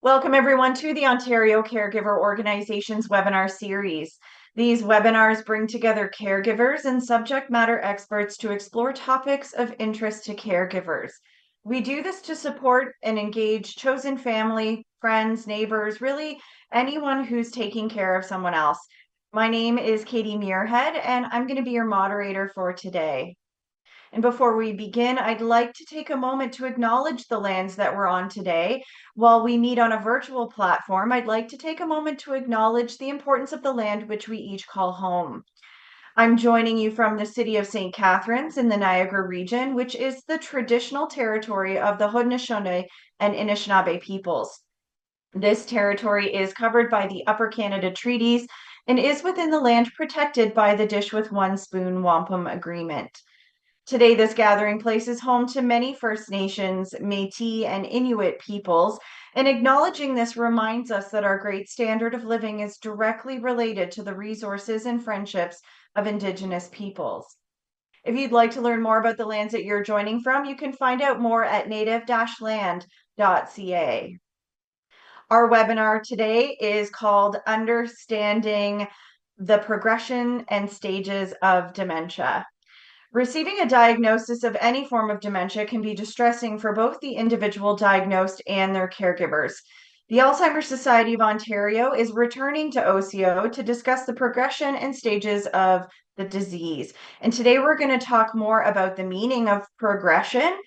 Welcome everyone to the Ontario Caregiver Organization's webinar series. These webinars bring together caregivers and subject matter experts to explore topics of interest to caregivers. We do this to support and engage chosen family, friends, neighbors, really anyone who's taking care of someone else. My name is Katie Muirhead, and I'm going to be your moderator for today. And before we begin, I'd like to take a moment to acknowledge the lands that we're on today. While we meet on a virtual platform, I'd like to take a moment to acknowledge the importance of the land which we each call home. I'm joining you from the city of St. Catharines in the Niagara region, which is the traditional territory of the Haudenosaunee and Anishinaabe peoples. This territory is covered by the Upper Canada Treaties and is within the land protected by the Dish with One Spoon Wampum Agreement. Today, this gathering place is home to many First Nations, Métis, and Inuit peoples, and acknowledging this reminds us that our great standard of living is directly related to the resources and friendships of Indigenous peoples. If you'd like to learn more about the lands that you're joining from, you can find out more at native-land.ca. Our webinar today is called Understanding the Progression and Stages of Dementia. Receiving a diagnosis of any form of dementia can be distressing for both the individual diagnosed and their caregivers. The Alzheimer Society of Ontario is returning to OCO to discuss the progression and stages of the disease. And today we're going to talk more about the meaning of progression,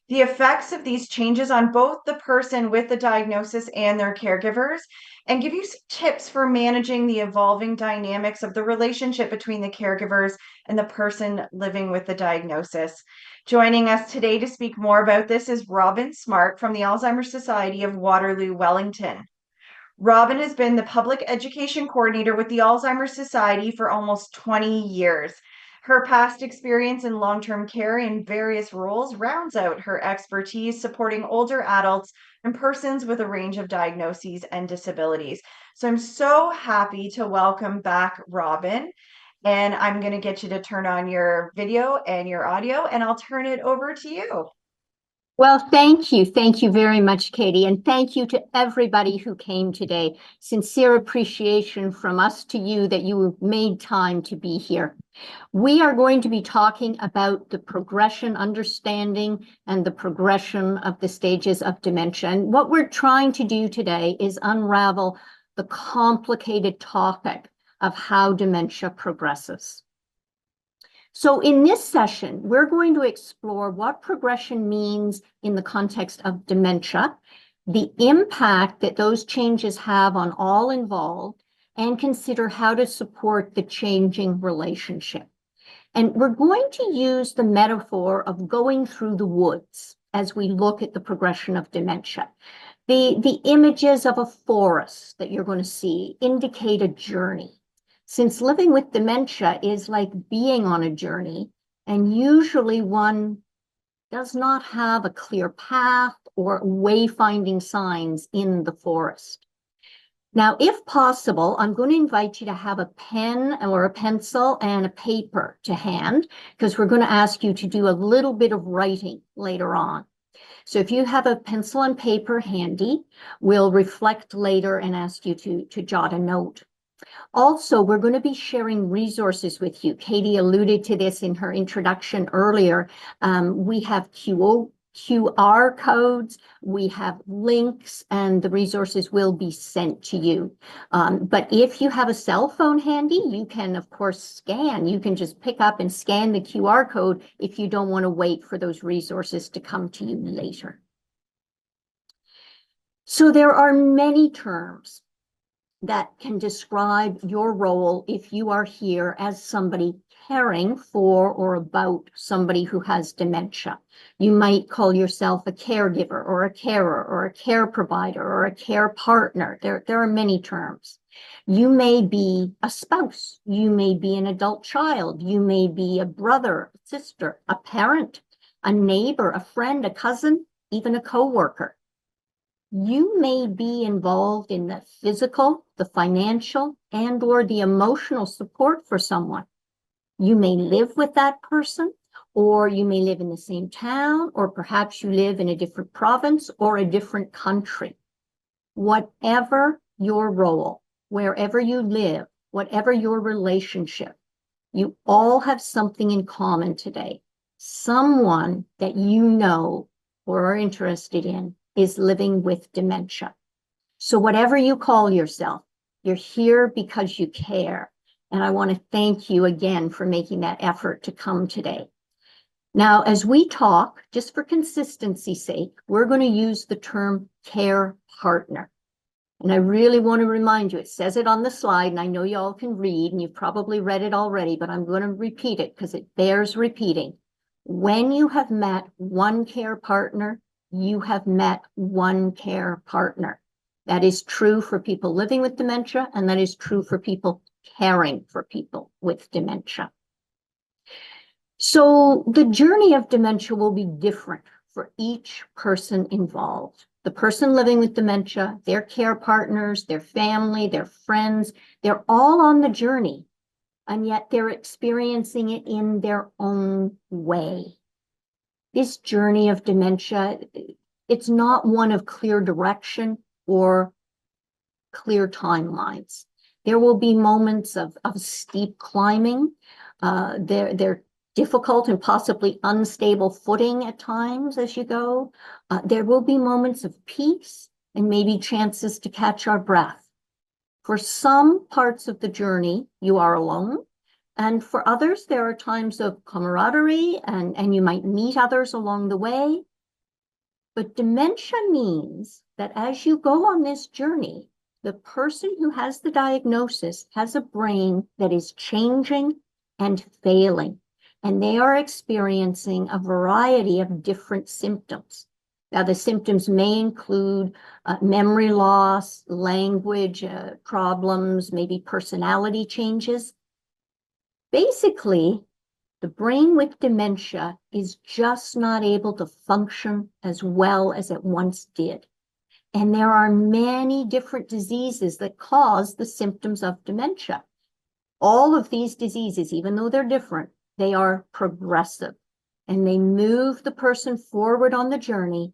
the effects of these changes on both the person with the diagnosis and their caregivers, and give you some tips for managing the evolving dynamics of the relationship between the caregivers and the person living with the diagnosis. Joining us today to speak more about this is Robin Smart from the Alzheimer Society of Waterloo, Wellington. Robin has been the public education coordinator with the Alzheimer Society for almost 20 years. Her past experience in long-term care in various roles rounds out her expertise supporting older adults and persons with a range of diagnoses and disabilities. So I'm so happy to welcome back Robin. And I'm going to get you to turn on your video and your audio, and I'll turn it over to you. Well, thank you. Thank you very much, Katie. And thank you to everybody who came today. Sincere appreciation from us to you that you made time to be here. We are going to be talking about the progression, understanding, and the progression of the stages of dementia. And what we're trying to do today is unravel the complicated topic of how dementia progresses. So in this session, we're going to explore what progression means in the context of dementia, the impact that those changes have on all involved, and consider how to support the changing relationship. And we're going to use the metaphor of going through the woods as we look at the progression of dementia. The images of a forest that you're going to see indicate a journey. Since living with dementia is like being on a journey, and usually one does not have a clear path or wayfinding signs in the forest. Now, if possible, I'm going to invite you to have a pen or a pencil and a paper to hand, because we're going to ask you to do a little bit of writing later on. So if you have a pencil and paper handy, we'll reflect later and ask you to jot a note. Also, we're going to be sharing resources with you. Katie alluded to this in her introduction earlier. We have QR codes, we have links, and the resources will be sent to you. But if you have a cell phone handy, you can, of course, scan. You can just pick up and scan the QR code if you don't want to wait for those resources to come to you later. So there are many terms that can describe your role if you are here as somebody caring for or about somebody who has dementia. You might call yourself a caregiver or a carer or a care provider or a care partner. There are many terms. You may be a spouse. You may be an adult child. You may be a brother, a sister, a parent, a neighbor, a friend, a cousin, even a coworker. You may be involved in the physical, the financial, and or the emotional support for someone. You may live with that person, or you may live in the same town, or perhaps you live in a different province or a different country. Whatever your role, wherever you live, whatever your relationship, you all have something in common today. Someone that you know or are interested in is living with dementia. So whatever you call yourself, you're here because you care. And I want to thank you again for making that effort to come today. Now, as we talk, just for consistency's sake, we're going to use the term care partner. And I really want to remind you, it says it on the slide, and I know you all can read, and you've probably read it already, but I'm going to repeat it because it bears repeating. When you have met one care partner, you have met one care partner. That is true for people living with dementia, and that is true for people caring for people with dementia. So the journey of dementia will be different for each person involved. The person living with dementia, their care partners, their family, their friends, they're all on the journey, and yet they're experiencing it in their own way. This journey of dementia, it's not one of clear direction or clear timelines. There will be moments of steep climbing. They're difficult and possibly unstable footing at times as you go. There will be moments of peace and maybe chances to catch our breath. For some parts of the journey, you are alone. And for others, there are times of camaraderie and you might meet others along the way. But dementia means that as you go on this journey, the person who has the diagnosis has a brain that is changing and failing, and they are experiencing a variety of different symptoms. Now, the symptoms may include memory loss, language problems, maybe personality changes. Basically, the brain with dementia is just not able to function as well as it once did. And there are many different diseases that cause the symptoms of dementia. All of these diseases, even though they're different, they are progressive and they move the person forward on the journey.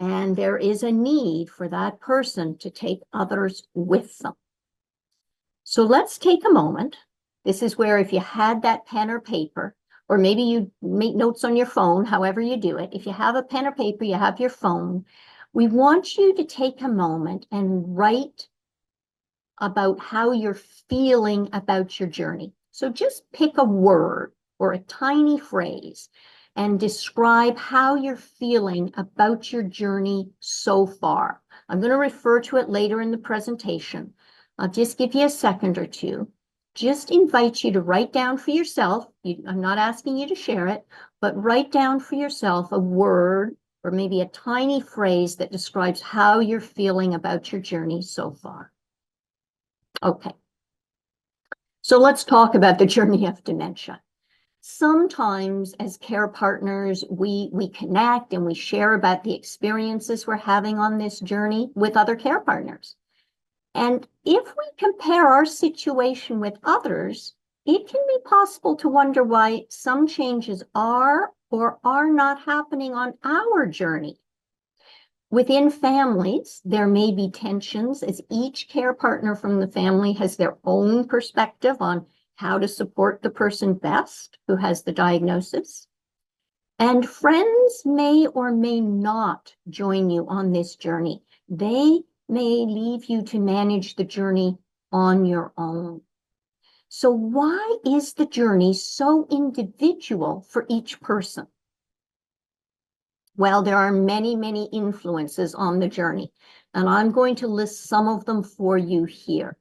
And there is a need for that person to take others with them. So let's take a moment. This is where if you had that pen or paper, or maybe you make notes on your phone, however you do it. If you have a pen or paper, you have your phone. We want you to take a moment and write about how you're feeling about your journey. So just pick a word or a tiny phrase and describe how you're feeling about your journey so far. I'm going to refer to it later in the presentation. I'll just give you a second or two. Just invite you to write down for yourself. I'm not asking you to share it, but write down for yourself a word or maybe a tiny phrase that describes how you're feeling about your journey so far. Okay. So let's talk about the journey of dementia. Sometimes as care partners, we connect and we share about the experiences we're having on this journey with other care partners. And if we compare our situation with others, it can be possible to wonder why some changes are or are not happening on our journey. Within families, there may be tensions as each care partner from the family has their own perspective on how to support the person best who has the diagnosis. And friends may or may not join you on this journey. They may leave you to manage the journey on your own. So why is the journey so individual for each person? Well, there are many, many influences on the journey, and I'm going to list some of them for you here.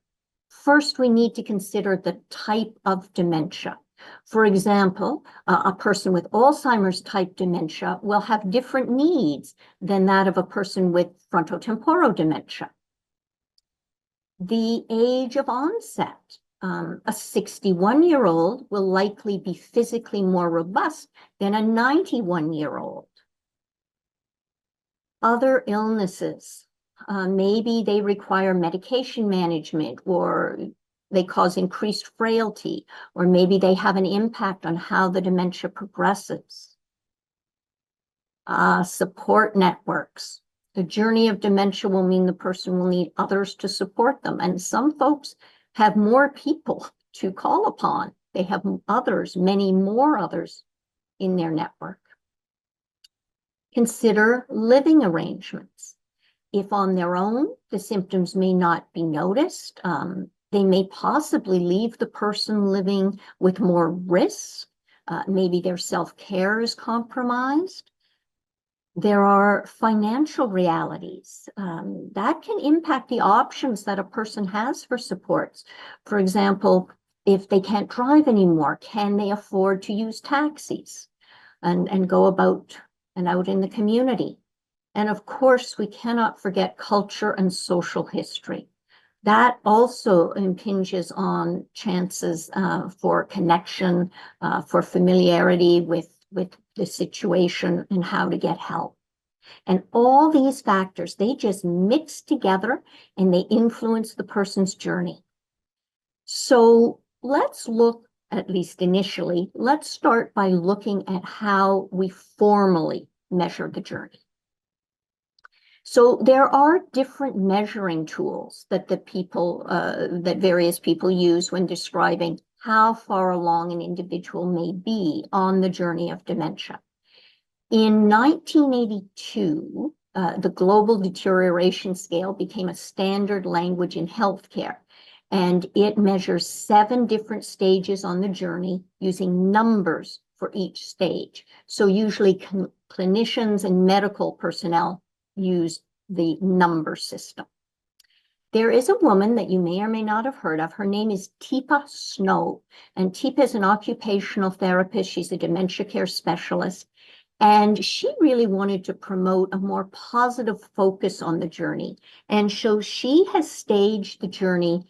First, we need to consider the type of dementia. For example, a person with Alzheimer's type dementia will have different needs than that of a person with frontotemporal dementia. The age of onset. A 61-year-old will likely be physically more robust than a 91-year-old. Other illnesses, maybe they require medication management, or they cause increased frailty, or maybe they have an impact on how the dementia progresses. Support networks. The journey of dementia will mean the person will need others to support them. And some folks have more people to call upon. They have others, many more others in their network. Consider living arrangements. If on their own, the symptoms may not be noticed, they may possibly leave the person living with more risk. Maybe their self-care is compromised. There are financial realities that can impact the options that a person has for supports. For example, if they can't drive anymore, can they afford to use taxis and go about and out in the community? And of course, we cannot forget culture and social history. That also impinges on chances for connection, for familiarity with the situation and how to get help. And all these factors, they just mix together and they influence the person's journey. So let's look, at least initially, let's start by looking at how we formally measure the journey. So there are different measuring tools that that various people use when describing how far along an individual may be on the journey of dementia. In 1982, the Global Deterioration Scale became a standard language in healthcare, and it measures 7 different stages on the journey using numbers for each stage. So usually clinicians and medical personnel use the number system. There is a woman that you may or may not have heard of. Her name is Teepa Snow, and Teepa is an occupational therapist. She's a dementia care specialist, and she really wanted to promote a more positive focus on the journey. And so she has staged the journey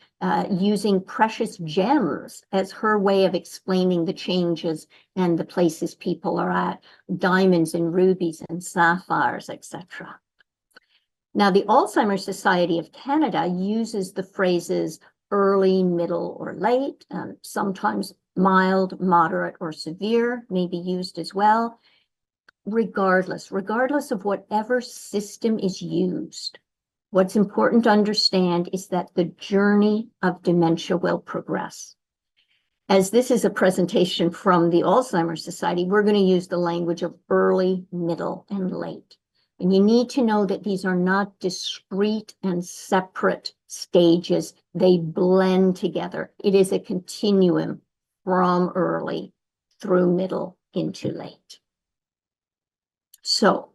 using precious gems as her way of explaining the changes and the places people are at, diamonds and rubies and sapphires, etc. Now, the Alzheimer Society of Canada uses the phrases early, middle, or late. Sometimes mild, moderate, or severe may be used as well. Regardless of whatever system is used, what's important to understand is that the journey of dementia will progress. As this is a presentation from the Alzheimer Society, we're going to use the language of early, middle, and late. And you need to know that these are not discrete and separate stages. They blend together. It is a continuum from early through middle into late. So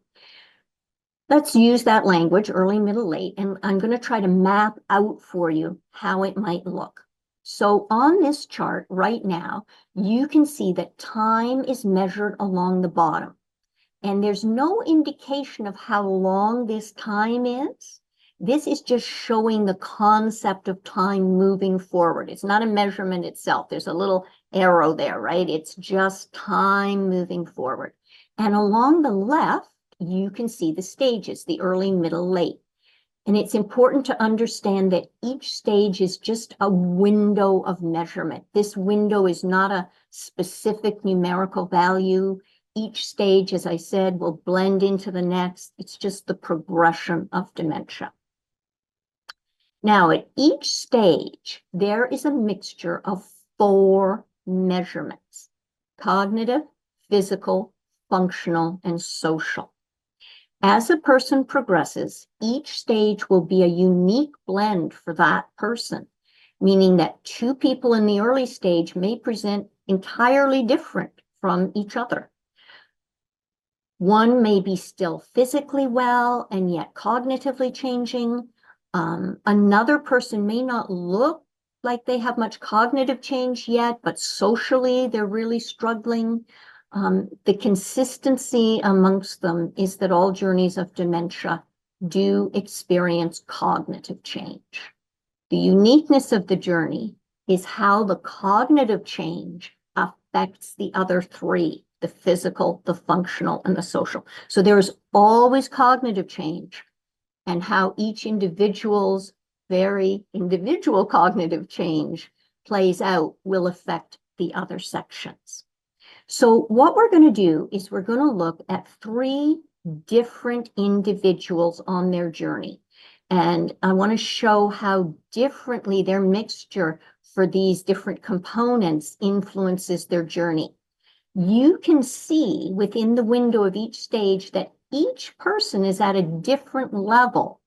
let's use that language, early, middle, late, and I'm going to try to map out for you how it might look. So on this chart right now, you can see that time is measured along the bottom. And there's no indication of how long this time is. This is just showing the concept of time moving forward. It's not a measurement itself. There's a little arrow there, right? It's just time moving forward. And along the left, you can see the stages, the early, middle, late. And it's important to understand that each stage is just a window of measurement. This window is not a specific numerical value. Each stage, as I said, will blend into the next. It's just the progression of dementia. Now, at each stage, there is a mixture of 4 measurements: cognitive, physical, functional, and social. As a person progresses, each stage will be a unique blend for that person, meaning that 2 people in the early stage may present entirely different from each other. One may be still physically well and yet cognitively changing. Another person may not look like they have much cognitive change yet, but socially they're really struggling. The consistency amongst them is that all journeys of dementia do experience cognitive change. The uniqueness of the journey is how the cognitive change affects the other 3. The physical, the functional, and the social. So there's always cognitive change, and how each individual's very individual cognitive change plays out will affect the other sections. So what we're going to do is we're going to look at 3 different individuals on their journey. And I want to show how differently their mixture for these different components influences their journey. You can see within the window of each stage that each person is at a different level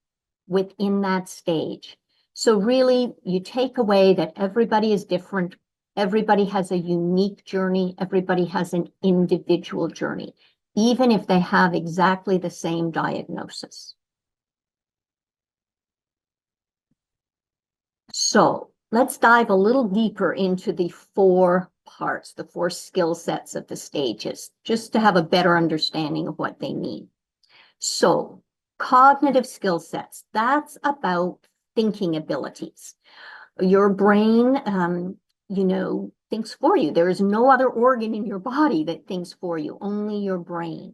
within that stage. So really, you take away that everybody is different. Everybody has a unique journey. Everybody has an individual journey, even if they have exactly the same diagnosis. So let's dive a little deeper into the four parts, the four skill sets of the stages, just to have a better understanding of what they mean. So cognitive skill sets, that's about thinking abilities. Your brain, thinks for you. There is no other organ in your body that thinks for you, only your brain.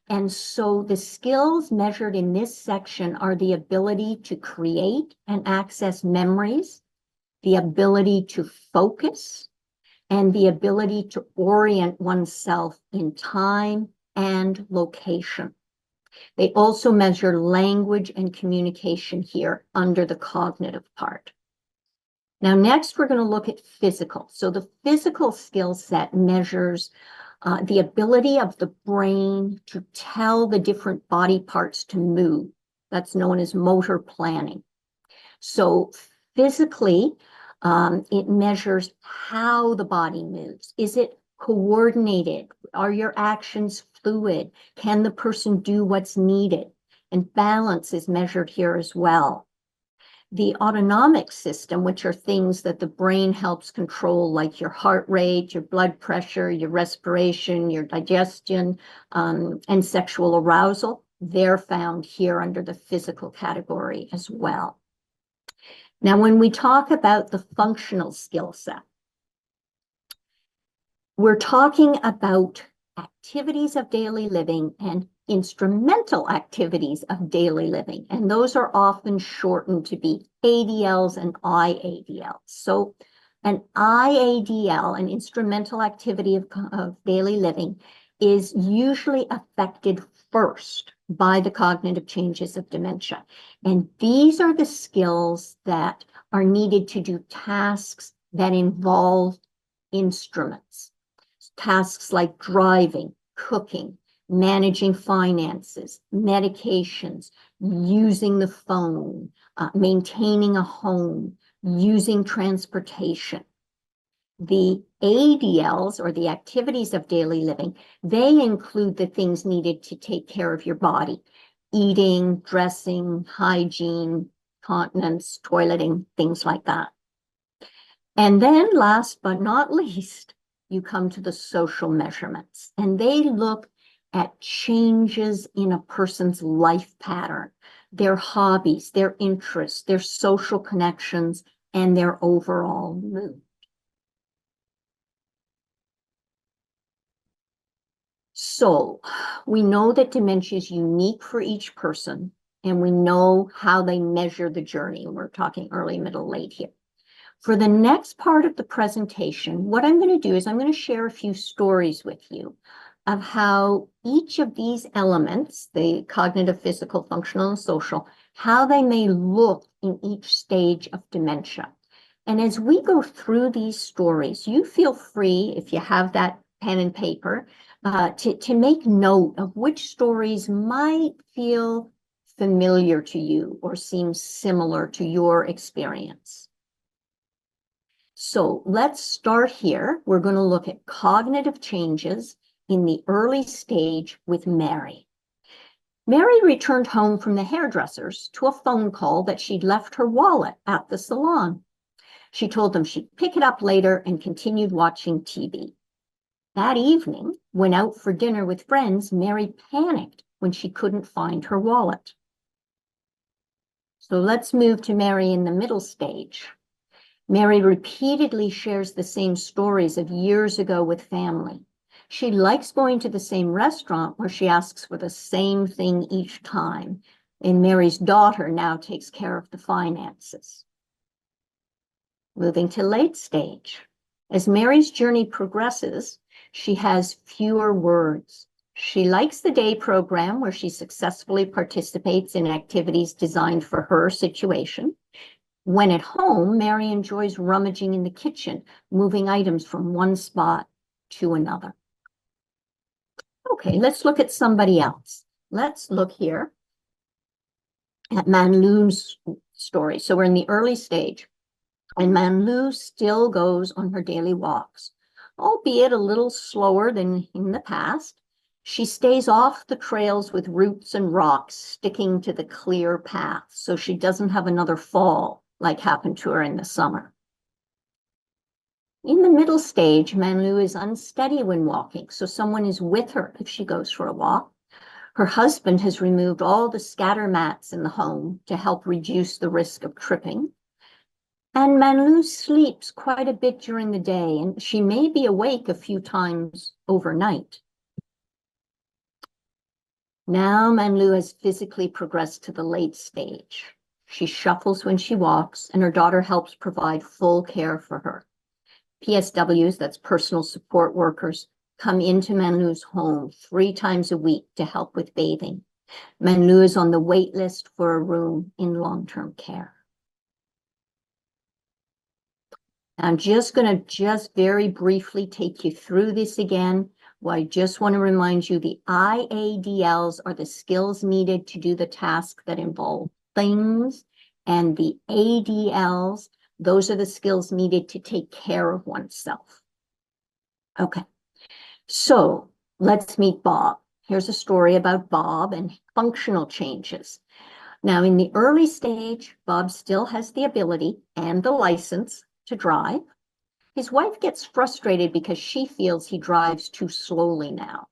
And so the skills measured in this section are the ability to create and access memories, the ability to focus, and the ability to orient oneself in time and location. They also measure language and communication here under the cognitive part. Now, next, we're going to look at physical. So the physical skill set measures the ability of the brain to tell the different body parts to move. That's known as motor planning. So physically, it measures how the body moves. Is it coordinated? Are your actions fluid? Can the person do what's needed? And balance is measured here as well. The autonomic system, which are things that the brain helps control, like your heart rate, your blood pressure, your respiration, your digestion, and sexual arousal, they're found here under the physical category as well. Now, when we talk about the functional skill set, we're talking about activities of daily living and instrumental activities of daily living. And those are often shortened to be ADLs and IADLs. So an IADL, an instrumental activity of daily living, is usually affected first by the cognitive changes of dementia. And these are the skills that are needed to do tasks that involve instruments. Tasks like driving, cooking, managing finances, medications, using the phone, maintaining a home, using transportation. The ADLs, or the activities of daily living, they include the things needed to take care of your body: eating, dressing, hygiene, continence, toileting, things like that. And then last but not least, you come to the social measurements, and they look at changes in a person's life pattern, their hobbies, their interests, their social connections, and their overall mood. So we know that dementia is unique for each person, and we know how they measure the journey. We're talking early, middle, late here. For the next part of the presentation, what I'm going to do is I'm going to share a few stories with you of how each of these elements, the cognitive, physical, functional, and social, how they may look in each stage of dementia. And as we go through these stories, you feel free, if you have that pen and paper, to make note of which stories might feel familiar to you or seem similar to your experience. So let's start here. We're going to look at cognitive changes in the early stage with Mary. Mary returned home from the hairdresser's to a phone call that she'd left her wallet at the salon. She told them she'd pick it up later and continued watching TV. That evening, when out for dinner with friends, Mary panicked when she couldn't find her wallet. So let's move to Mary in the middle stage. Mary repeatedly shares the same stories of years ago with family. She likes going to the same restaurant where she asks for the same thing each time, and Mary's daughter now takes care of the finances. Moving to late stage. As Mary's journey progresses, she has fewer words. She likes the day program where she successfully participates in activities designed for her situation. When at home, Mary enjoys rummaging in the kitchen, moving items from one spot to another. Okay, let's look at somebody else. Let's look here at Manlu's story. So we're in the early stage, and Manlu still goes on her daily walks, albeit a little slower than in the past. She stays off the trails with roots and rocks sticking to the clear path so she doesn't have another fall like happened to her in the summer. In the middle stage, Manlu is unsteady when walking, so someone is with her if she goes for a walk. Her husband has removed all the scatter mats in the home to help reduce the risk of tripping. And Manlu sleeps quite a bit during the day, and she may be awake a few times overnight. Now Manlu has physically progressed to the late stage. She shuffles when she walks, and her daughter helps provide full care for her. PSWs, that's personal support workers, come into Manlu's home 3 times a week to help with bathing. Manlu is on the wait list for a room in long-term care. I'm just going to very briefly take you through this again. Well, I just want to remind you the IADLs are the skills needed to do the task that involve things, and the ADLs, those are the skills needed to take care of oneself. Okay, so let's meet Bob. Here's a story about Bob and functional changes. Now, in the early stage, Bob still has the ability and the license to drive. His wife gets frustrated because she feels he drives too slowly now.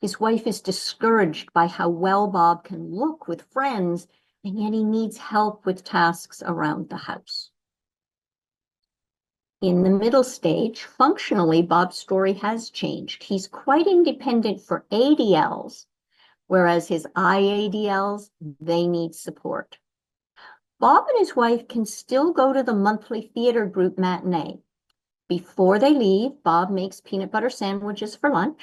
His wife is discouraged by how well Bob can look with friends, and yet he needs help with tasks around the house. In the middle stage, functionally, Bob's story has changed. He's quite independent for ADLs, whereas his IADLs, they need support. Bob and his wife can still go to the monthly theater group matinee. Before they leave, Bob makes peanut butter sandwiches for lunch.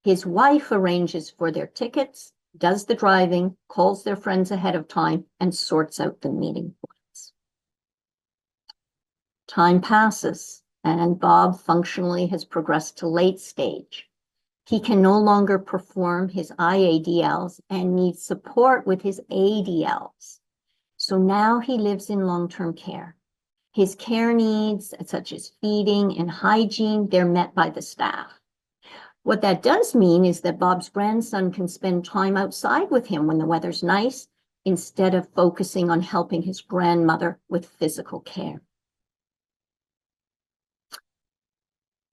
His wife arranges for their tickets, does the driving, calls their friends ahead of time, and sorts out the meeting points. Time passes, and Bob functionally has progressed to late stage. He can no longer perform his IADLs and needs support with his ADLs. So now he lives in long-term care. His care needs, such as feeding and hygiene, they're met by the staff. What that does mean is that Bob's grandson can spend time outside with him when the weather's nice, instead of focusing on helping his grandmother with physical care.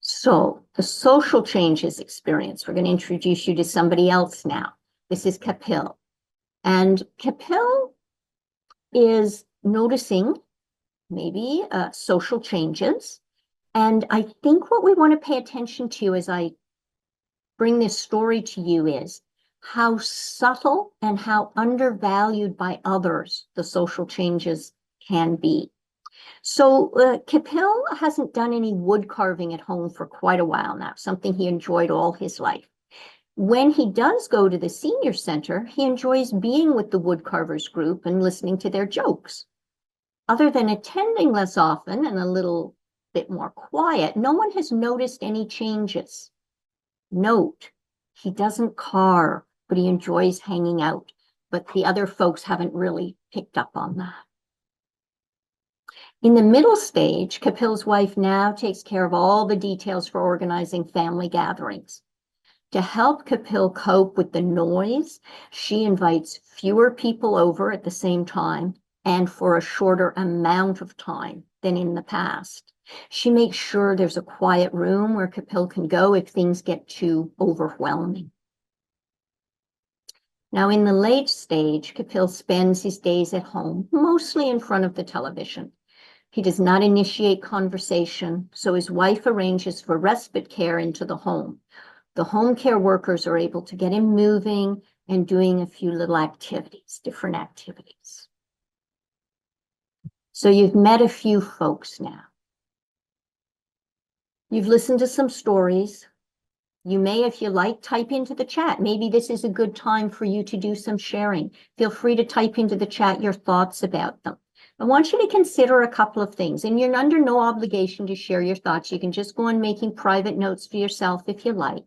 So the social changes experience, we're going to introduce you to somebody else now. This is Kapil. And Kapil is noticing maybe social changes. And I think what we want to pay attention to as I bring this story to you is how subtle and how undervalued by others the social changes can be. So Kapil hasn't done any wood carving at home for quite a while now, something he enjoyed all his life. When he does go to the senior center, he enjoys being with the woodcarvers group and listening to their jokes. Other than attending less often and a little bit more quiet, no one has noticed any changes. Note, he doesn't carve, but he enjoys hanging out. But the other folks haven't really picked up on that. In the middle stage, Kapil's wife now takes care of all the details for organizing family gatherings. To help Kapil cope with the noise, she invites fewer people over at the same time and for a shorter amount of time than in the past. She makes sure there's a quiet room where Kapil can go if things get too overwhelming. Now, in the late stage, Kapil spends his days at home, mostly in front of the television. He does not initiate conversation, so his wife arranges for respite care into the home. The home care workers are able to get him moving and doing a few little activities, different activities. So you've met a few folks now. You've listened to some stories. You may, if you like, type into the chat. Maybe this is a good time for you to do some sharing. Feel free to type into the chat your thoughts about them. I want you to consider a couple of things, and you're under no obligation to share your thoughts. You can just go on making private notes for yourself if you like.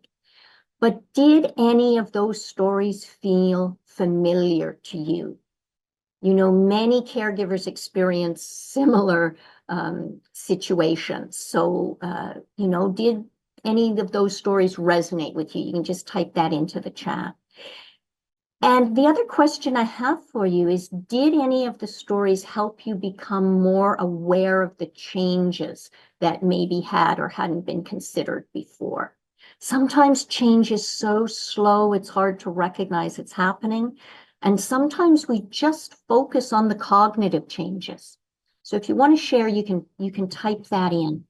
But did any of those stories feel familiar to you? You know, many caregivers experience similar situations. So, you know, did any of those stories resonate with you? You can just type that into the chat. And the other question I have for you is, did any of the stories help you become more aware of the changes that maybe had or hadn't been considered before? Sometimes change is so slow, it's hard to recognize it's happening. And sometimes we just focus on the cognitive changes. So if you want to share, you can type that in.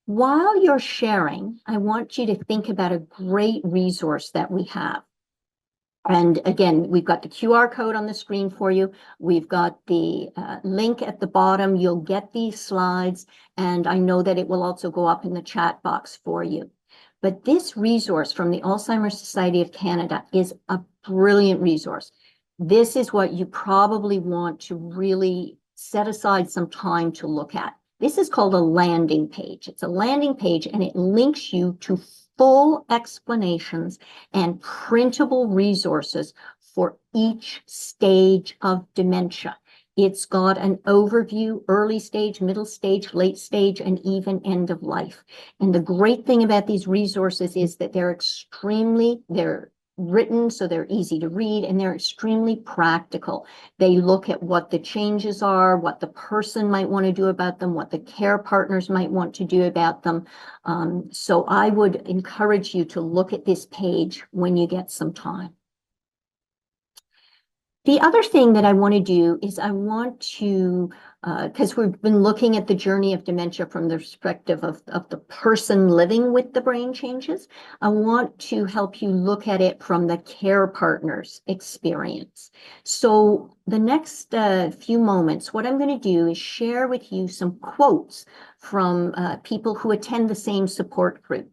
While you're sharing, I want you to think about a great resource that we have. And again, we've got the QR code on the screen for you. We've got the link at the bottom. You'll get these slides, and I know that it will also go up in the chat box for you. But this resource from the Alzheimer Society of Canada is a brilliant resource. This is what you probably want to really set aside some time to look at. This is called a landing page. It's a landing page, and it links you to full explanations and printable resources for each stage of dementia. It's got an overview, early stage, middle stage, late stage, and even end of life. And the great thing about these resources is that they're written so they're easy to read, and they're extremely practical. They look at what the changes are, what the person might want to do about them, what the care partners might want to do about them. So I would encourage you to look at this page when you get some time. The other thing that I want to do is I want to, because we've been looking at the journey of dementia from the perspective of the person living with the brain changes, I want to help you look at it from the care partner's experience. So the next few moments, what I'm going to do is share with you some quotes from people who attend the same support group.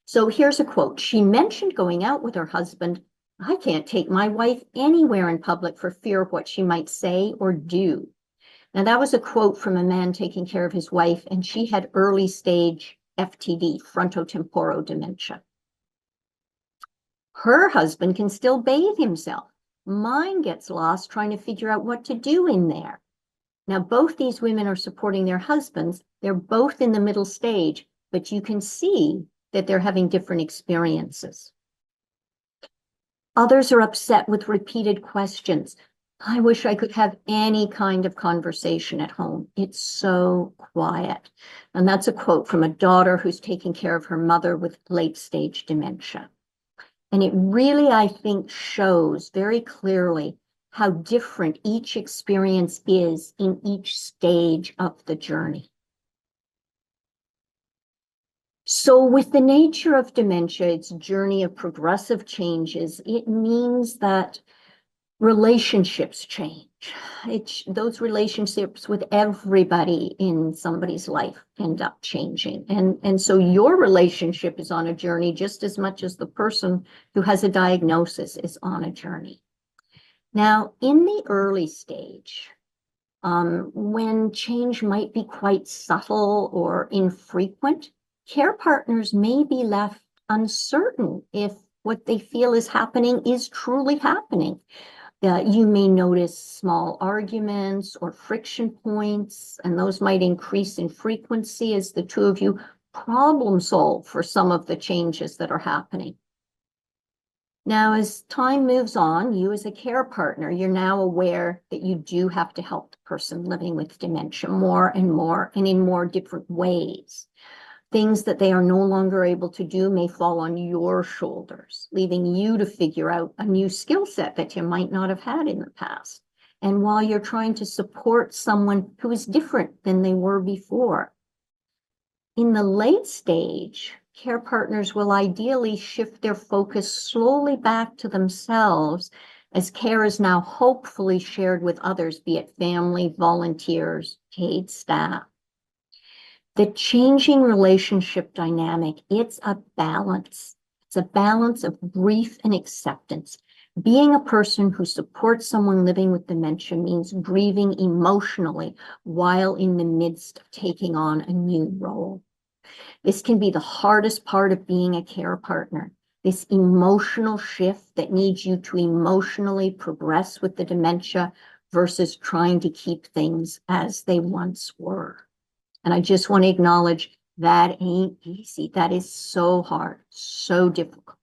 So here's a quote. She mentioned going out with her husband. I can't take my wife anywhere in public for fear of what she might say or do. Now, that was a quote from a man taking care of his wife, and she had early stage FTD, frontotemporal dementia. Her husband can still bathe himself. Mine gets lost trying to figure out what to do in there. Now, both these women are supporting their husbands. They're both in the middle stage, but you can see that they're having different experiences. Others are upset with repeated questions. I wish I could have any kind of conversation at home. It's so quiet. And that's a quote from a daughter who's taking care of her mother with late stage dementia. And it really, I think, shows very clearly how different each experience is in each stage of the journey. So with the nature of dementia, its journey of progressive changes, it means that relationships change. Those relationships with everybody in somebody's life end up changing. And so your relationship is on a journey just as much as the person who has a diagnosis is on a journey. Now, in the early stage, when change might be quite subtle or infrequent, care partners may be left uncertain if what they feel is happening is truly happening. You may notice small arguments or friction points, and those might increase in frequency as the two of you problem solve for some of the changes that are happening. Now, as time moves on, you as a care partner, you're now aware that you do have to help the person living with dementia more and more and in more different ways. Things that they are no longer able to do may fall on your shoulders, leaving you to figure out a new skill set that you might not have had in the past. And while you're trying to support someone who is different than they were before. In the late stage, care partners will ideally shift their focus slowly back to themselves as care is now hopefully shared with others, be it family, volunteers, paid staff. The changing relationship dynamic, it's a balance. It's a balance of grief and acceptance. Being a person who supports someone living with dementia means grieving emotionally while in the midst of taking on a new role. This can be the hardest part of being a care partner. This emotional shift that needs you to emotionally progress with the dementia versus trying to keep things as they once were. And I just want to acknowledge that ain't easy. That is so hard, so difficult.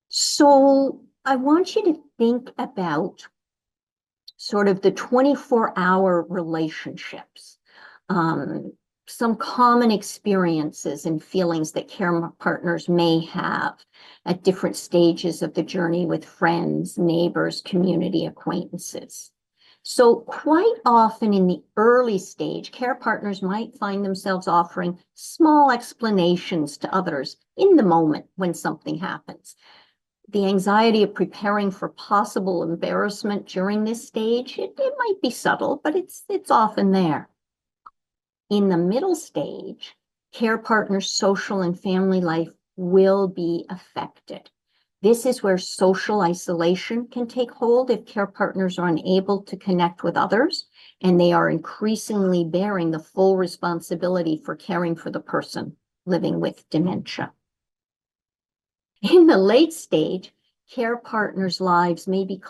So I want you to think about sort of the 24-hour relationships, some common experiences and feelings that care partners may have at different stages of the journey with friends, neighbors, community acquaintances. So quite often in the early stage, care partners might find themselves offering small explanations to others in the moment when something happens. The anxiety of preparing for possible embarrassment during this stage, it might be subtle, but it's often there. In the middle stage, care partners' social and family life will be affected. This is where social isolation can take hold if care partners are unable to connect with others, and they are increasingly bearing the full responsibility for caring for the person living with dementia. In the late stage, care partners' lives may be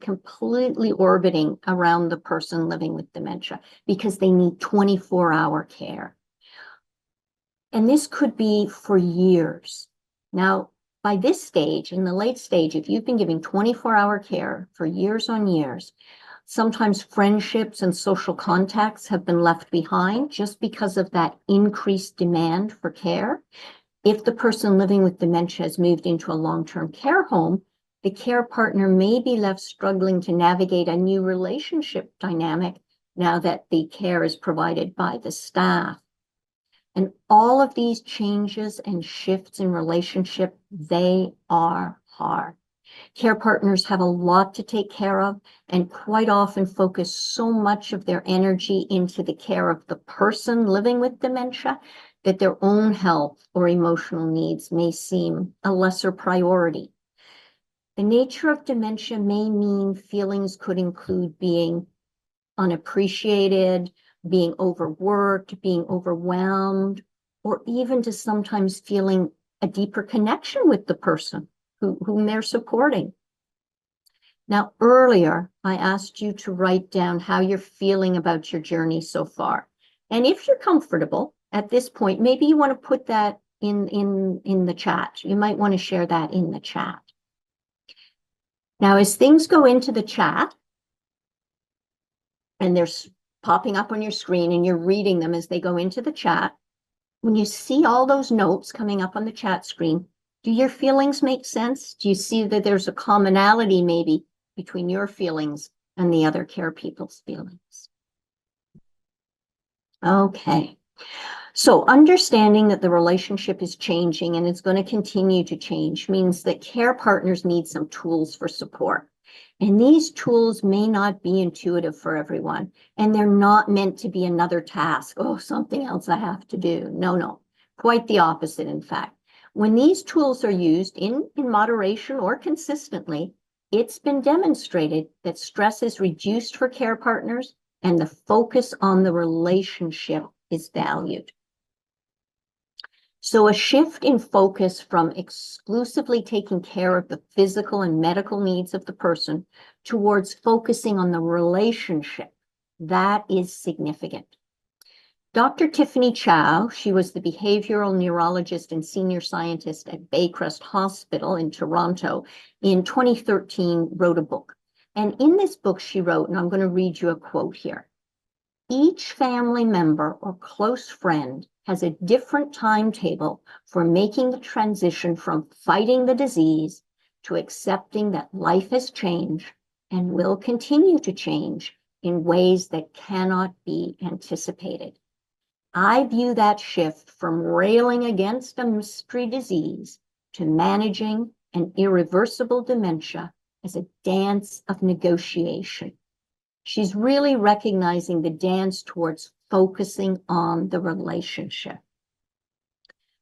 completely orbiting around the person living with dementia because they need 24-hour care. And this could be for years. Now, by this stage, in the late stage, if you've been giving 24-hour care for years on years, sometimes friendships and social contacts have been left behind just because of that increased demand for care. If the person living with dementia has moved into a long-term care home, the care partner may be left struggling to navigate a new relationship dynamic now that the care is provided by the staff. And all of these changes and shifts in relationship, they are hard. Care partners have a lot to take care of and quite often focus so much of their energy into the care of the person living with dementia that their own health or emotional needs may seem a lesser priority. The nature of dementia may mean feelings could include being unappreciated, being overworked, being overwhelmed, or even just sometimes feeling a deeper connection with the person whom they're supporting. Now, earlier, I asked you to write down how you're feeling about your journey so far. And if you're comfortable at this point, maybe you want to put that in the chat. You might want to share that in the chat. Now, as things go into the chat, and they're popping up on your screen and you're reading them as they go into the chat, when you see all those notes coming up on the chat screen, do your feelings make sense? Do you see that there's a commonality maybe between your feelings and the other care people's feelings? Okay. So understanding that the relationship is changing and it's going to continue to change means that care partners need some tools for support. And these tools may not be intuitive for everyone, and they're not meant to be another task. Oh, something else I have to do. No, quite the opposite, in fact. When these tools are used in moderation or consistently, it's been demonstrated that stress is reduced for care partners and the focus on the relationship is valued. So a shift in focus from exclusively taking care of the physical and medical needs of the person towards focusing on the relationship, that is significant. Dr. Tiffany Chow, she was the behavioral neurologist and senior scientist at Baycrest Hospital in Toronto, in 2013 wrote a book. And in this book she wrote, and I'm going to read you a quote here, "Each family member or close friend has a different timetable for making the transition from fighting the disease to accepting that life has changed and will continue to change in ways that cannot be anticipated. I view that shift from railing against a mystery disease to managing an irreversible dementia as a dance of negotiation. She's really recognizing the dance towards focusing on the relationship.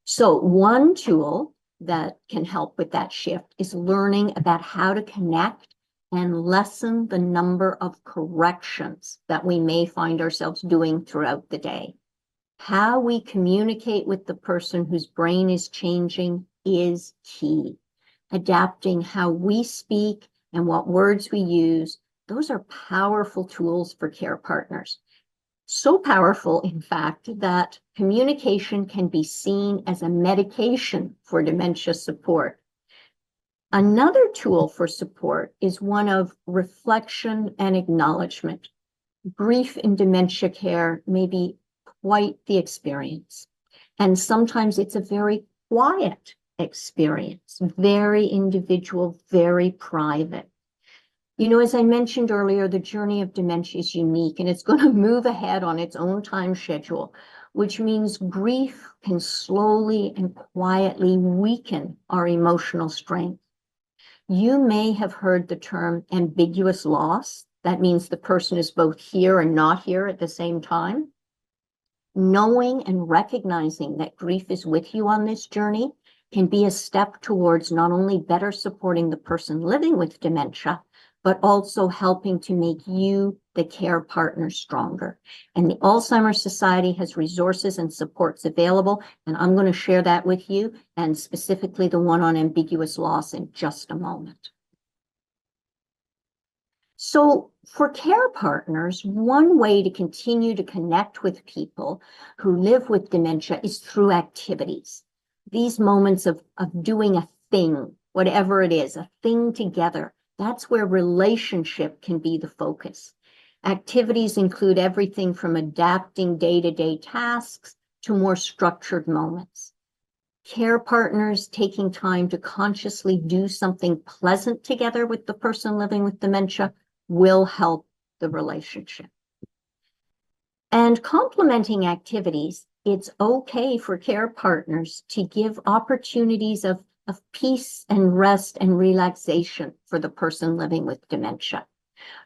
So one tool that can help with that shift is learning about how to connect and lessen the number of corrections that we may find ourselves doing throughout the day. How we communicate with the person whose brain is changing is key. Adapting how we speak and what words we use, those are powerful tools for care partners. So powerful, in fact, that communication can be seen as a medication for dementia support. Another tool for support is one of reflection and acknowledgement. Grief in dementia care may be quite the experience, and sometimes it's a very quiet experience, very individual, very private. You know, as I mentioned earlier, the journey of dementia is unique and it's going to move ahead on its own time schedule, which means grief can slowly and quietly weaken our emotional strength. You may have heard the term ambiguous loss. That means the person is both here and not here at the same time. Knowing and recognizing that grief is with you on this journey can be a step towards not only better supporting the person living with dementia, but also helping to make you, the care partner, stronger. And the Alzheimer Society has resources and supports available, and I'm going to share that with you, and specifically the one on ambiguous loss in just a moment. So for care partners, one way to continue to connect with people who live with dementia is through activities. These moments of doing a thing, whatever it is, a thing together, that's where relationship can be the focus. Activities include everything from adapting day-to-day tasks to more structured moments. Care partners taking time to consciously do something pleasant together with the person living with dementia will help the relationship. And complementing activities, it's okay for care partners to give opportunities of peace and rest and relaxation for the person living with dementia.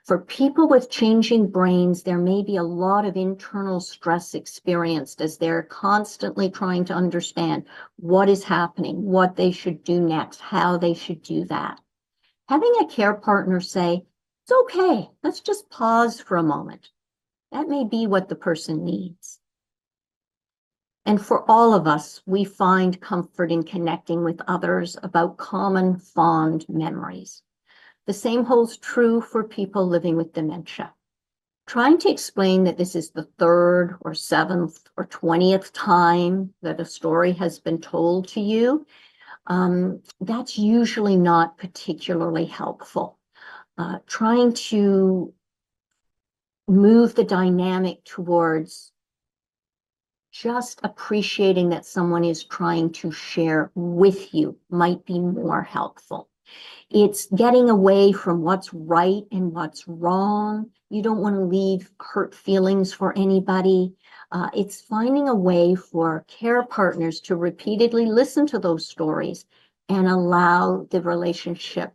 For people with changing brains, there may be a lot of internal stress experienced as they're constantly trying to understand what is happening, what they should do next, how they should do that. Having a care partner say, "It's okay, let's just pause for a moment," that may be what the person needs. And for all of us, we find comfort in connecting with others about common fond memories. The same holds true for people living with dementia. Trying to explain that this is the third or seventh or 20th time that a story has been told to you, that's usually not particularly helpful. Trying to move the dynamic towards just appreciating that someone is trying to share with you might be more helpful. It's getting away from what's right and what's wrong. You don't want to leave hurt feelings for anybody. It's finding a way for care partners to repeatedly listen to those stories and allow the relationship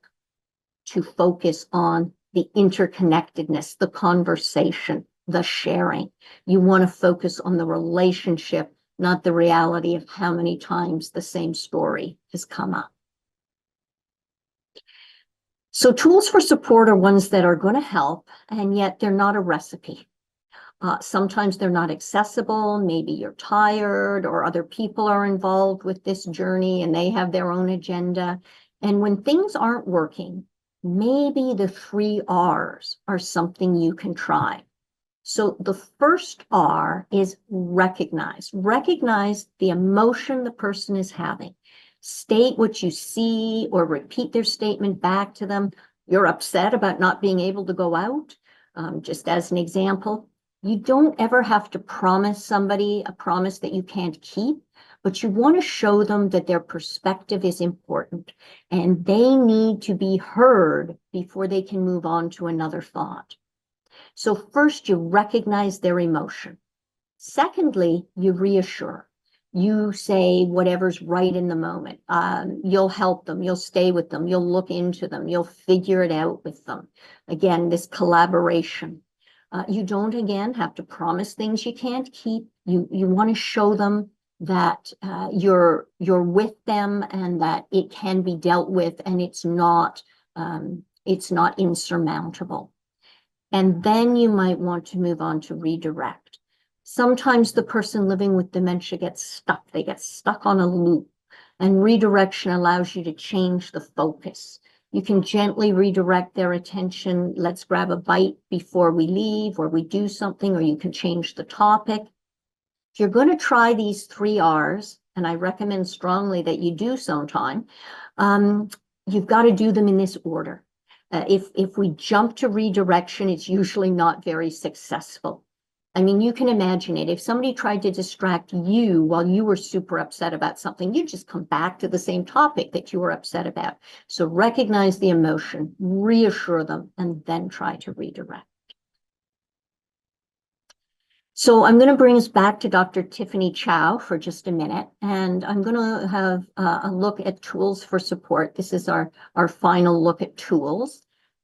to focus on the interconnectedness, the conversation, the sharing. You want to focus on the relationship, not the reality of how many times the same story has come up. So tools for support are ones that are going to help, and yet they're not a recipe. Sometimes they're not accessible. Maybe you're tired or other people are involved with this journey and they have their own agenda. And when things aren't working, maybe the 3 R's are something you can try. So the first R is recognize. Recognize the emotion the person is having. State what you see or repeat their statement back to them. You're upset about not being able to go out. Just as an example, you don't ever have to promise somebody a promise that you can't keep, but you want to show them that their perspective is important and they need to be heard before they can move on to another thought. So first, you recognize their emotion. Secondly, you reassure. You say whatever's right in the moment. You'll help them. You'll stay with them. You'll look into them. You'll figure it out with them. Again, this collaboration. You don't, again, have to promise things you can't keep. You want to show them that you're with them and that it can be dealt with, and it's not insurmountable. And then you might want to move on to redirect. Sometimes the person living with dementia gets stuck. They get stuck on a loop, and redirection allows you to change the focus. You can gently redirect their attention. Let's grab a bite before we leave, or we do something, or you can change the topic. If you're going to try these 3 R's, and I recommend strongly that you do sometime, you've got to do them in this order. If we jump to redirection, it's usually not very successful. I mean, you can imagine it. If somebody tried to distract you while you were super upset about something, you'd just come back to the same topic that you were upset about. So recognize the emotion, reassure them, and then try to redirect. So I'm going to bring us back to Dr. Tiffany Chow for just a minute, and I'm going to have a look at tools for support. This is our final look at tools.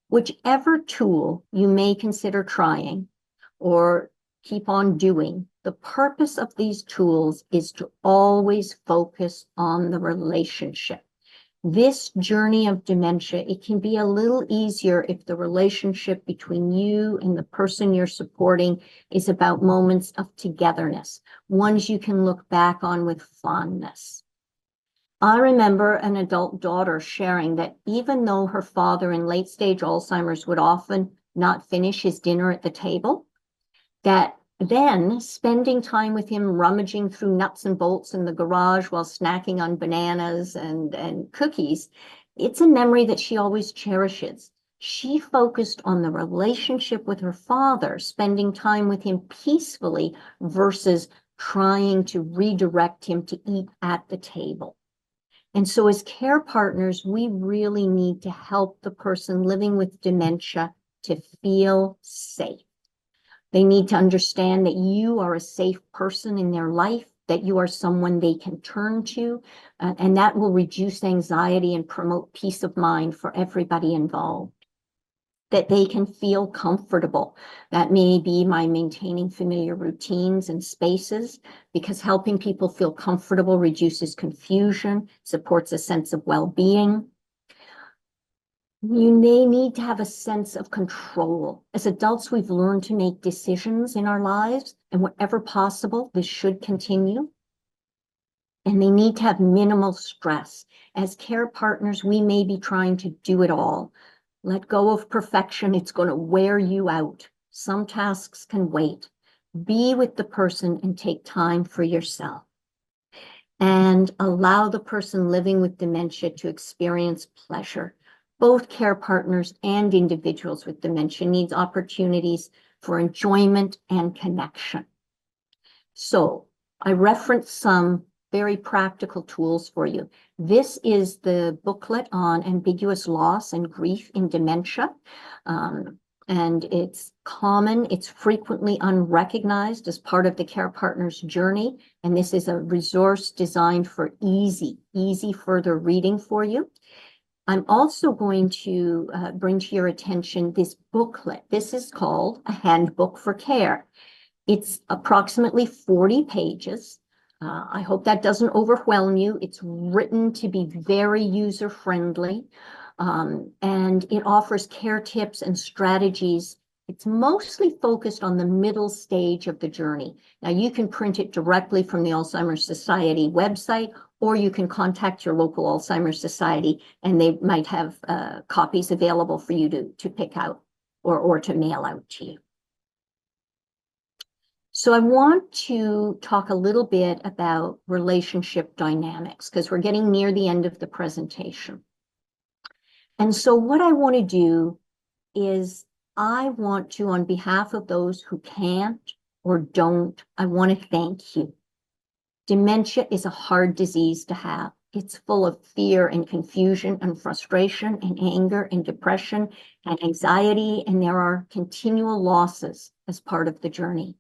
Whichever tool you may consider trying or keep on doing, the purpose of these tools is to always focus on the relationship. This journey of dementia, it can be a little easier if the relationship between you and the person you're supporting is about moments of togetherness, ones you can look back on with fondness. I remember an adult daughter sharing that even though her father in late-stage Alzheimer's would often not finish his dinner at the table, that then spending time with him rummaging through nuts and bolts in the garage while snacking on bananas and cookies, it's a memory that she always cherishes. She focused on the relationship with her father, spending time with him peacefully versus trying to redirect him to eat at the table. And so as care partners, we really need to help the person living with dementia to feel safe. They need to understand that you are a safe person in their life, that you are someone they can turn to, and that will reduce anxiety and promote peace of mind for everybody involved. That they can feel comfortable. That may be by maintaining familiar routines and spaces, because helping people feel comfortable reduces confusion, supports a sense of well-being. You may need to have a sense of control. As adults, we've learned to make decisions in our lives, and whenever possible, this should continue. And they need to have minimal stress. As care partners, we may be trying to do it all. Let go of perfection. It's going to wear you out. Some tasks can wait. Be with the person and take time for yourself. And allow the person living with dementia to experience pleasure. Both care partners and individuals with dementia need opportunities for enjoyment and connection. So I referenced some very practical tools for you. This is the booklet on ambiguous loss and grief in dementia. And it's common, it's frequently unrecognized as part of the care partner's journey. And this is a resource designed for easy further reading for you. I'm also going to bring to your attention this booklet. This is called A Handbook for Care. It's approximately 40 pages. I hope that doesn't overwhelm you. It's written to be very user-friendly, and it offers care tips and strategies. It's mostly focused on the middle stage of the journey. Now, you can print it directly from the Alzheimer Society website, or you can contact your local Alzheimer Society, and they might have copies available for you to pick out or to mail out to you. So I want to talk a little bit about relationship dynamics, because we're getting near the end of the presentation. And so what I want to do is I want to, on behalf of those who can't or don't, I want to thank you. Dementia is a hard disease to have. It's full of fear and confusion and frustration and anger and depression and anxiety, and there are continual losses as part of the journey.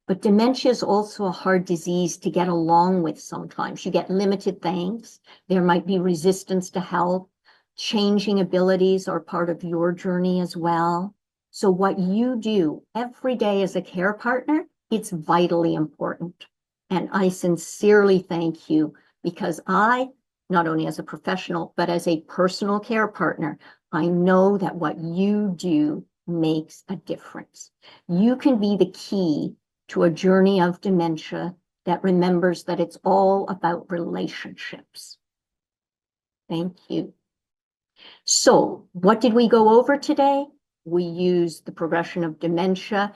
But dementia is also a hard disease to get along with sometimes. You get limited thanks. There might be resistance to help. Changing abilities are part of your journey as well. So what you do every day as a care partner, it's vitally important. And I sincerely thank you because I, not only as a professional, but as a personal care partner, I know that what you do makes a difference. You can be the key to a journey of dementia that remembers that it's all about relationships. Thank you. So what did we go over today? We used the progression of dementia.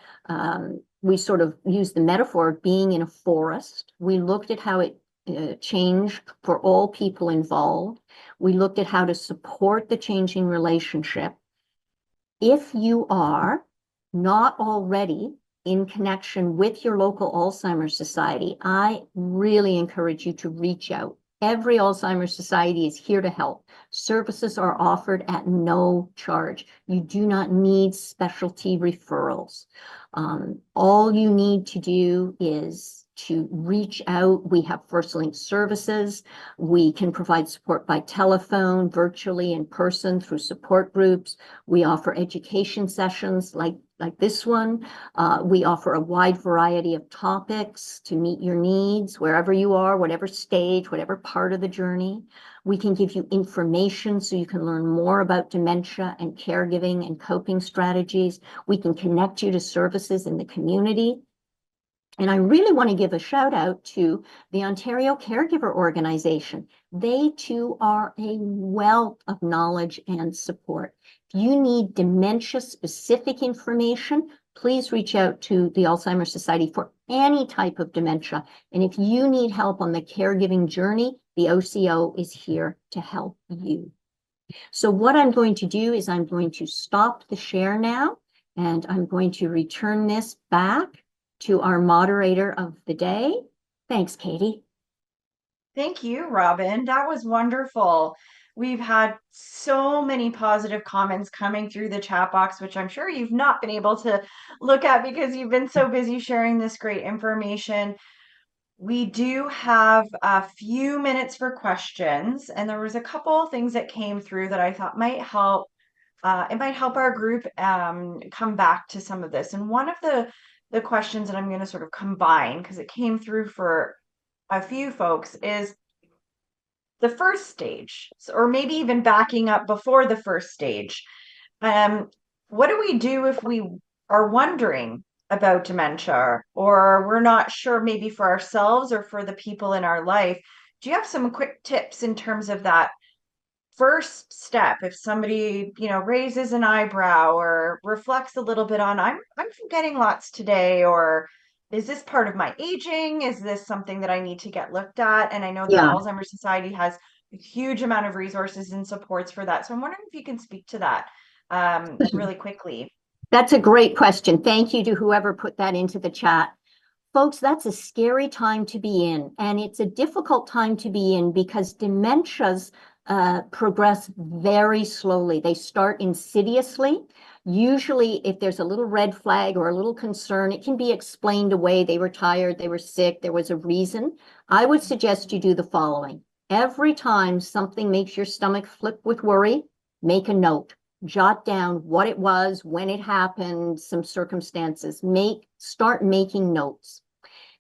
We sort of used the metaphor of being in a forest. We looked at how it changed for all people involved. We looked at how to support the changing relationship. If you are not already in connection with your local Alzheimer's Society, I really encourage you to reach out. Every Alzheimer's Society is here to help. Services are offered at no charge. You do not need specialty referrals. All you need to do is to reach out. We have First Link services. We can provide support by telephone, virtually, in person, through support groups. We offer education sessions like this one. We offer a wide variety of topics to meet your needs wherever you are, whatever stage, whatever part of the journey. We can give you information so you can learn more about dementia and caregiving and coping strategies. We can connect you to services in the community. And I really want to give a shout out to the Ontario Caregiver Organization. They too are a wealth of knowledge and support. If you need dementia-specific information, please reach out to the Alzheimer Society for any type of dementia. And if you need help on the caregiving journey, the OCO is here to help you. So what I'm going to do is I'm going to stop the share now, and I'm going to return this back to our moderator of the day. Thanks, Katie. Thank you, Robin. That was wonderful. We've had so many positive comments coming through the chat box, which I'm sure you've not been able to look at because you've been so busy sharing this great information. We do have a few minutes for questions, and there was a couple of things that came through that I thought might help. It might help our group come back to some of this. And one of the questions that I'm going to sort of combine because it came through for a few folks is the first stage, or maybe even backing up before the first stage. Um, what do we do if we are wondering about dementia or we're not sure maybe for ourselves or for the people in our life? Do you have some quick tips in terms of that first step if somebody raises an eyebrow or reflects a little bit on I'm forgetting lots today, or is this part of my aging, is this something that I need to get looked at? And I know the Yeah. Alzheimer's Society has a huge amount of resources and supports for that, so I'm wondering if you can speak to that really quickly. That's a great question. Thank you to whoever put that into the chat. Folks, that's a scary time to be in, and it's a difficult time to be in because dementias progress very slowly. They start insidiously. Usually, if there's a little red flag or a little concern, it can be explained away. They were tired, they were sick, there was a reason. I would suggest you do the following. Every time something makes your stomach flip with worry, make a note. Jot down what it was, when it happened, some circumstances. Start making notes.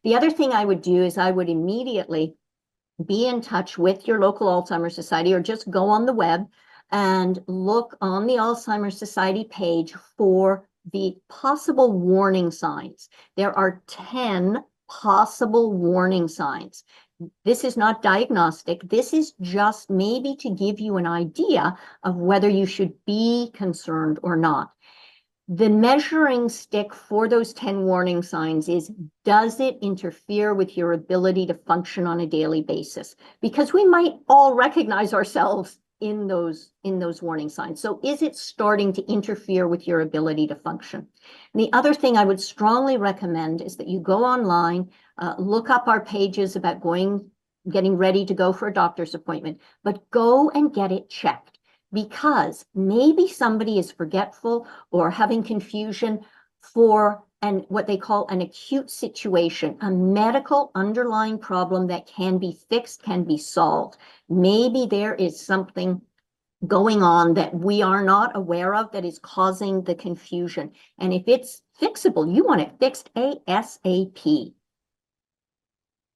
The other thing I would do is I would immediately be in touch with your local Alzheimer's Society, or just go on the web and look on the Alzheimer's Society page for the possible warning signs. There are 10 possible warning signs. This is not diagnostic. This is just maybe to give you an idea of whether you should be concerned or not. The measuring stick for those 10 warning signs is, does it interfere with your ability to function on a daily basis? Because we might all recognize ourselves in those warning signs. So is it starting to interfere with your ability to function? And the other thing I would strongly recommend is that you go online, look up our pages about getting ready to go for a doctor's appointment, but go and get it checked. Because maybe somebody is forgetful or having confusion for what they call an acute situation, a medical underlying problem that can be fixed, can be solved. Maybe there is something going on that we are not aware of that is causing the confusion. And if it's fixable, you want it fixed ASAP.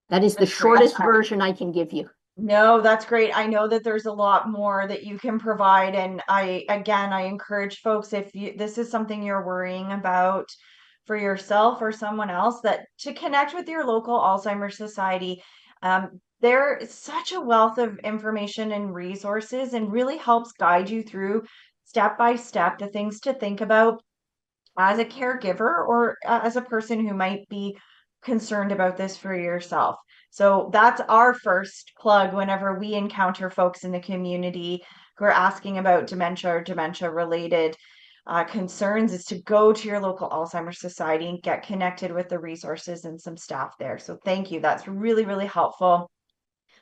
That is the That's great. shortest version I can give you. No, that's great. I know that there's a lot more that you can provide. And I encourage folks, if this is something you're worrying about for yourself or someone else, that to connect with your local Alzheimer Society. There is such a wealth of information and resources and really helps guide you through step by step the things to think about as a caregiver or as a person who might be concerned about this for yourself. So that's our first plug whenever we encounter folks in the community who are asking about dementia or dementia related concerns is to go to your local Alzheimer's Society and get connected with the resources and some staff there. So thank you. That's really, really helpful.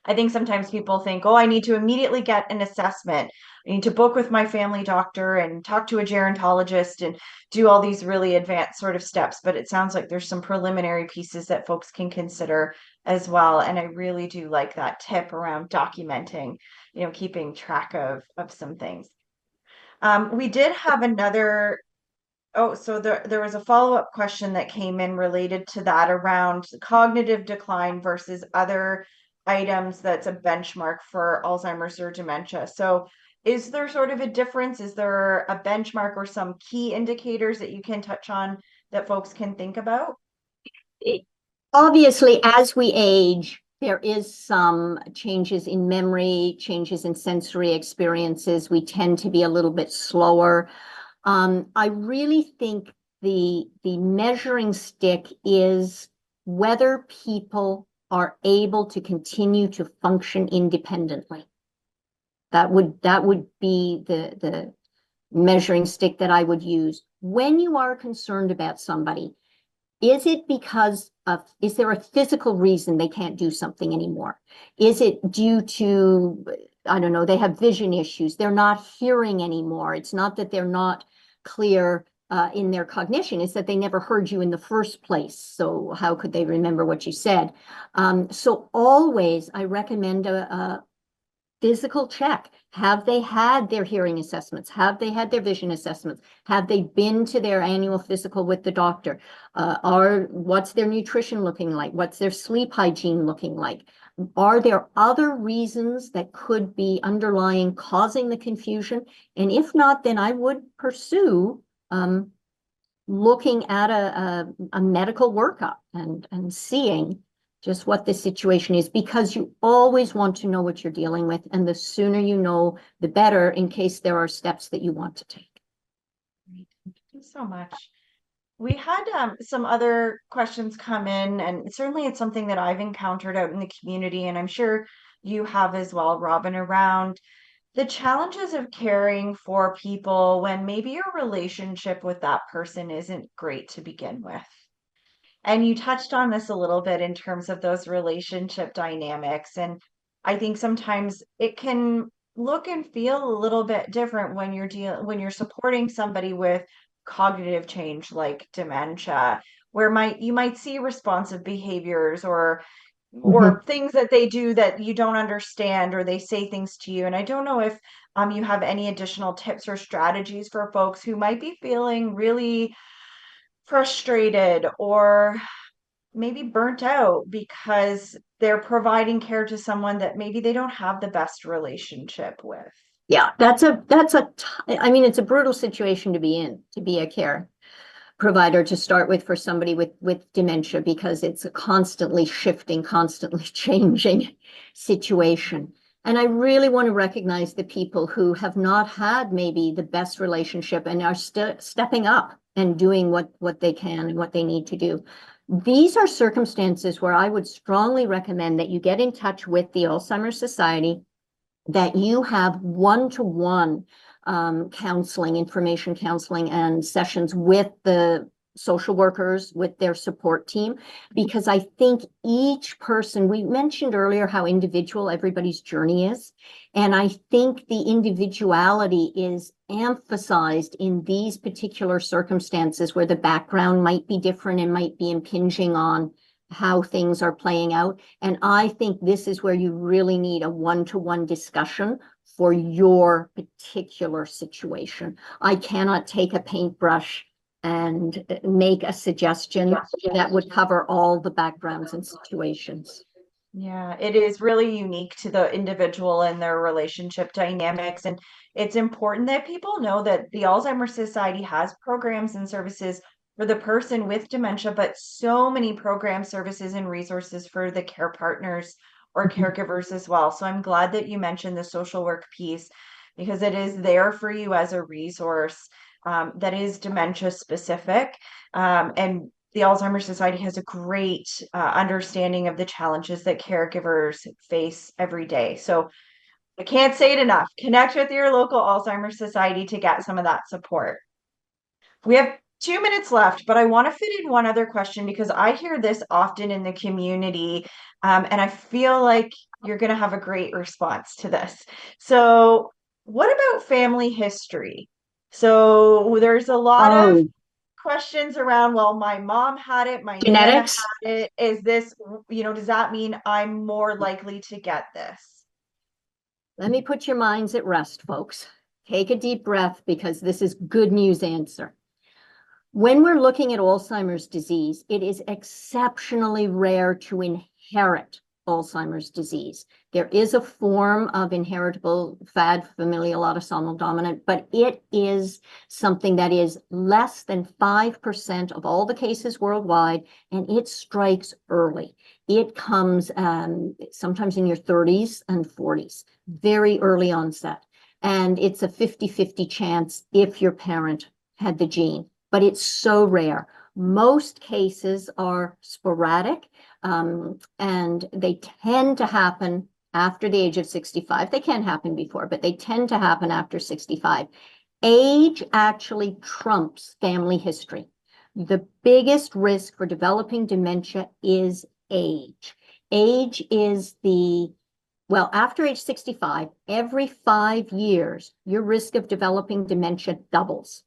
I think sometimes people think, oh, I need to immediately get an assessment. I need to book with my family doctor and talk to a gerontologist and do all these really advanced sort of steps. But it sounds like there's some preliminary pieces that folks can consider as well. And I really do like that tip around documenting, keeping track of some things. We did have another. Oh, so there was a follow-up question that came in related to that around cognitive decline versus other items that's a benchmark for Alzheimer's or dementia. So is there sort of a difference? Is there a benchmark or some key indicators that you can touch on that folks can think about? Obviously, as we age, there is some changes in memory, changes in sensory experiences. We tend to be a little bit slower. I really think the measuring stick is whether people are able to continue to function independently. That would be the measuring stick that I would use. When you are concerned about somebody, is it because is there a physical reason they can't do something anymore? Is it due to, I don't know, they have vision issues, they're not hearing anymore? It's not that they're not clear in their cognition, it's that they never heard you in the first place. So how could they remember what you said? So always I recommend a physical check. Have they had their hearing assessments? Have they had their vision assessments? Have they been to their annual physical with the doctor? What's their nutrition looking like? What's their sleep hygiene looking like? Are there other reasons that could be underlying causing the confusion? And if not, then I would pursue looking at a medical workup and seeing just what the situation is, because you always want to know what you're dealing with. And the sooner you know, the better, in case there are steps that you want to take. Great. Thank you so much. We had some other questions come in, and certainly it's something that I've encountered out in the community, and I'm sure you have as well, Robin, around the challenges of caring for people when maybe your relationship with that person isn't great to begin with. And you touched on this a little bit in terms of those relationship dynamics. And I think sometimes it can look and feel a little bit different when you're supporting somebody with cognitive change like dementia, where you might see responsive behaviors or things that they do that you don't understand, or they say things to you. And I don't know if you have any additional tips or strategies for folks who might be feeling really frustrated or maybe burnt out because they're providing care to someone that maybe they don't have the best relationship with. Yeah, I mean, it's a brutal situation to be in, to be a care provider to start with for somebody with dementia, because it's a constantly shifting, constantly changing situation. And I really want to recognize the people who have not had maybe the best relationship and are stepping up and doing what they can and what they need to do. These are circumstances where I would strongly recommend that you get in touch with the Alzheimer's Society, that you have one-to-one counseling, information counseling, and sessions with the social workers, with their support team, because I think each person, we mentioned earlier how individual everybody's journey is, and I think the individuality is emphasized in these particular circumstances where the background might be different and might be impinging on how things are playing out. And I think this is where you really need a one-to-one discussion for your particular situation. I cannot take a paintbrush and make a suggestion that would cover all the backgrounds and situations. Yeah, it is really unique to the individual and their relationship dynamics. And it's important that people know that the Alzheimer's Society has programs and services for the person with dementia, but so many programs, services, and resources for the care partners or caregivers as well. So I'm glad that you mentioned the social work piece because it is there for you as a resource that is dementia specific. And the Alzheimer's Society has a great understanding of the challenges that caregivers face every day. So I can't say it enough. Connect with your local Alzheimer's Society to get some of that support. We have 2 minutes left, but I want to fit in one other question because I hear this often in the community, and I feel like you're going to have a great response to this. So, what about family history? So, there's a lot of Oh, questions around, well, my mom had it, my nana genetics? had it. Is this, does that mean I'm more likely to get this? Let me put your minds at rest, folks. Take a deep breath because this is good news answer. When we're looking at Alzheimer's disease, it is exceptionally rare to inherit Alzheimer's disease. There is a form of inheritable FAD, familial autosomal dominant, but it is something that is less than 5% of all the cases worldwide, and it strikes early. It comes sometimes in your 30s and 40s, very early onset. And it's a 50-50 chance if your parent had the gene, but it's so rare. Most cases are sporadic, and they tend to happen after the age of 65. They can happen before, but they tend to happen after 65. Age actually trumps family history. The biggest risk for developing dementia is age. Age is well, after age 65, every 5 years, your risk of developing dementia doubles.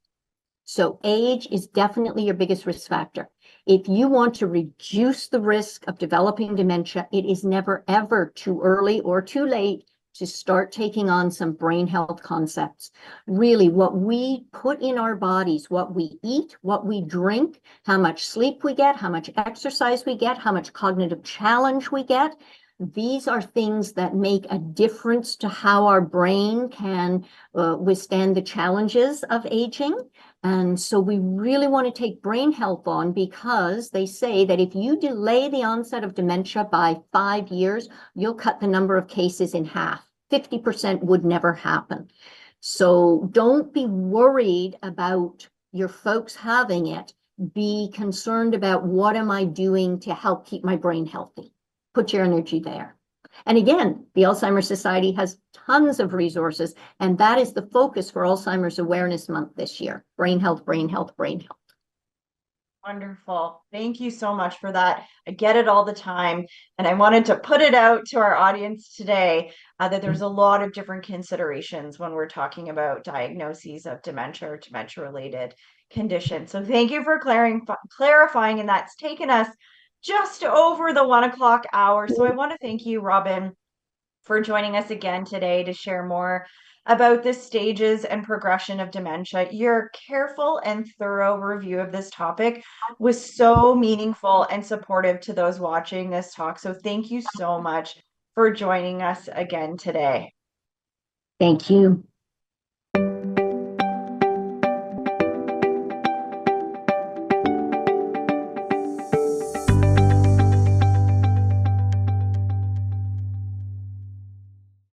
So age is definitely your biggest risk factor. If you want to reduce the risk of developing dementia, it is never, ever too early or too late to start taking on some brain health concepts. Really, what we put in our bodies, what we eat, what we drink, how much sleep we get, how much exercise we get, how much cognitive challenge we get, these are things that make a difference to how our brain can withstand the challenges of aging. And so we really want to take brain health on because they say that if you delay the onset of dementia by 5 years, you'll cut the number of cases in half. 50% would never happen. So don't be worried about your folks having it. Be concerned about what am I doing to help keep my brain healthy. Put your energy there. And again, the Alzheimer's Society has tons of resources, and that is the focus for Alzheimer's Awareness Month this year. Brain health, brain health, brain health. Wonderful. Thank you so much for that. I get it all the time. And I wanted to put it out to our audience today that there's a lot of different considerations when we're talking about diagnoses of dementia or dementia related conditions. So thank you for clarifying. And that's taken us just over the 1 o'clock hour. So I want to thank you, Robin, for joining us again today to share more about the stages and progression of dementia. Your careful and thorough review of this topic was so meaningful and supportive to those watching this talk. So thank you so much for joining us again today. Thank you.